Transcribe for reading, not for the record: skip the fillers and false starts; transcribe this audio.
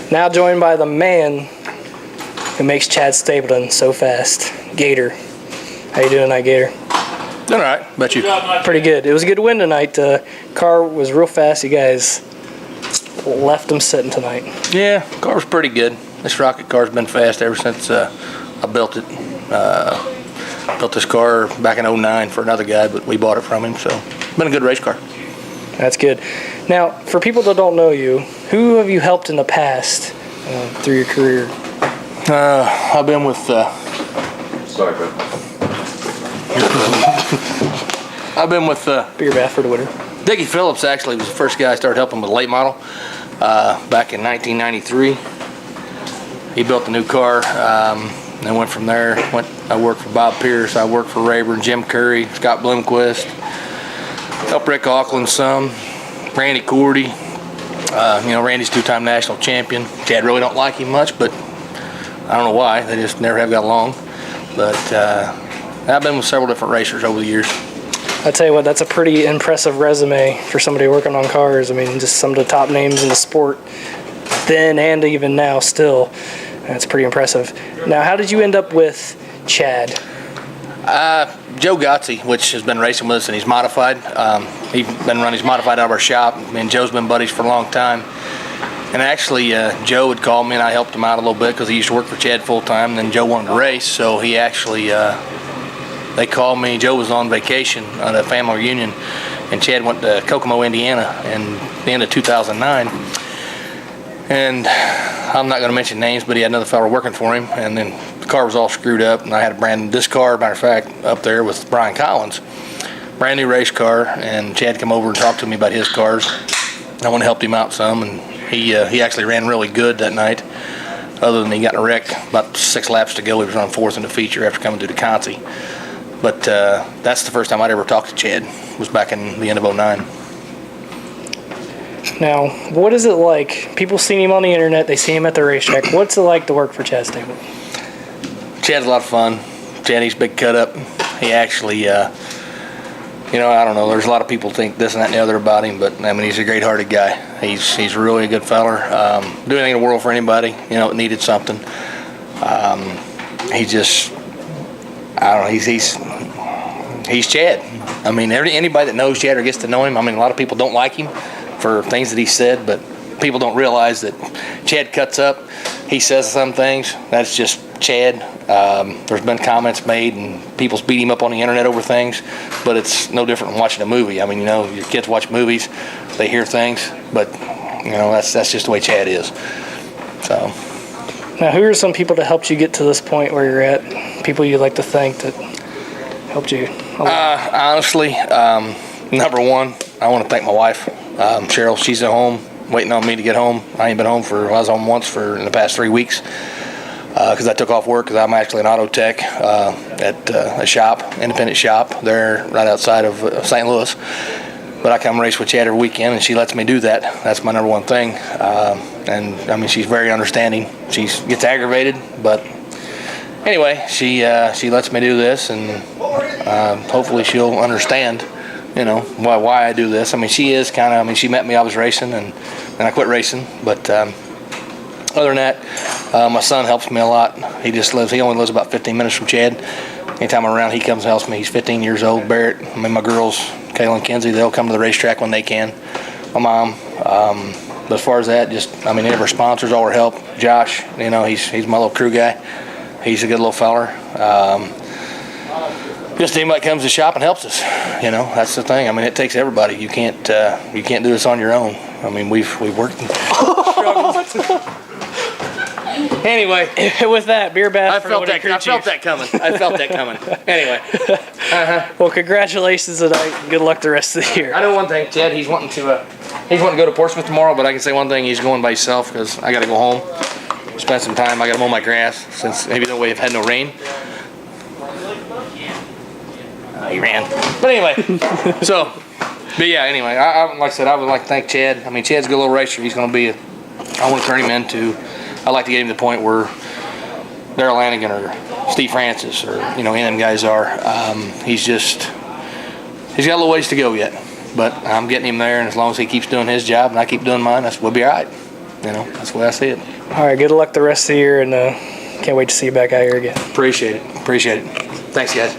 Now joined by the man who makes Chad Stapleton so fast, Gator. How you doing tonight, Gator? Doing all right. Bet you. Pretty good. It was a good win tonight. Car was real fast. You guys left them sitting tonight. Yeah, car was pretty good. This rocket car's been fast ever since I built it. Built this car back in '09 for another guy, but we bought it from him, so it's been a good race car. That's good. Now, for people that don't know you, who have you helped in the past through your career? I've been with... Sorry, bro. I've been with... Beer bath for the winter. Dickie Phillips, actually, was the first guy I started helping with a late model back in 1993. He built the new car, and went from there. I worked for Bob Pierce, I worked for Rayburn, Jim Curry, Scott Bloomquist, helped Rick Auckland some, Randy Cordy. Randy's two-time national champion. Chad really don't like him much, but I don't know why. They just never have got along. But I've been with several different racers over the years. I tell you what, that's a pretty impressive resume for somebody working on cars. I mean, just some of the top names in the sport then and even now still. That's pretty impressive. Now, how did you end up with Chad? Joe Gotze, which has been racing with us, and he's modified. He's been running, he's modified out of our shop. Me and Joe's been buddies for a long time. And actually, Joe would call me, and I helped him out a little bit because he used to work for Chad full time. And then Joe wanted to race, so he actually, they called me. Joe was on vacation at a family reunion, and Chad went to Kokomo, Indiana, in the end of 2009. And I'm not going to mention names, but he had another fellow working for him, and then the car was all screwed up, and I had to brand this car, matter of fact, up there with Brian Collins. Brand new race car, and Chad came over and talked to me about his cars. I went and helped him out some, and he actually ran really good that night, other than he got in a wreck about 6 laps to go. He was running fourth in the feature after coming through the Conti. But that's the first time I'd ever talked to Chad, was back in the end of '09. Now, what is it like? People see him on the internet, they see him at the racetrack. What's it like to work for Chad Stapleton? Chad's a lot of fun. Chad, he's big cut up. He actually, I don't know, there's a lot of people think this and that and the other about him, but I mean, he's a great-hearted guy. He's really a good feller. Do anything in the world for anybody, that needed something. He just, I don't know, he's Chad. I mean, anybody that knows Chad or gets to know him, I mean, a lot of people don't like him for things that he said, but people don't realize that Chad cuts up. He says some things. That's just Chad. There's been comments made, and people beat him up on the internet over things, but it's no different than watching a movie. I mean, your kids watch movies, they hear things, but that's just the way Chad is. So. Now, who are some people that helped you get to this point where you're at? People you like to thank that helped you? Honestly, number one, I want to thank my wife, Cheryl. She's at home waiting on me to get home. I ain't been home I was home once in the past 3 weeks because I took off work because I'm actually an auto tech at a shop, independent shop there right outside of St. Louis. But I come race with Chad every weekend, and she lets me do that. That's my number one thing. And I mean, she's very understanding. She gets aggravated, but anyway, she lets me do this, and hopefully she'll understand, why I do this. I mean, she is kind of, she met me, I was racing, and I quit racing. But other than that, my son helps me a lot. He only lives about 15 minutes from Chad. Anytime I'm around, he comes and helps me. He's 15 years old. Barrett, my girls, Kayla and Kenzie, they'll come to the racetrack when they can. My mom. But as far as that, any of our sponsors, all our help. Josh, he's my little crew guy. He's a good little feller. Just anybody comes to the shop and helps us. That's the thing. I mean, it takes everybody. You can't do this on your own. I mean, we've worked and struggled. Anyway, with that, beer bath. I felt that coming. Anyway. Well, congratulations tonight. Good luck the rest of the year. I know one thing, Chad. He's wanting to go to Portsmouth tomorrow, but I can say one thing: he's going by himself because I got to go home, spend some time. I got to mow my grass since maybe no way have had no rain. He ran. But anyway, anyway, like I said, I would like to thank Chad. I mean, Chad's a good little racer. He's going to be I want to turn him into, I'd like to get him to the point where Darrell Lanigan or Steve Francis or, any of them guys are. He's got a little ways to go yet. But I'm getting him there, and as long as he keeps doing his job and I keep doing mine, we'll be all right. That's the way I see it. All right, good luck the rest of the year, and can't wait to see you back out here again. Appreciate it. Thanks, guys.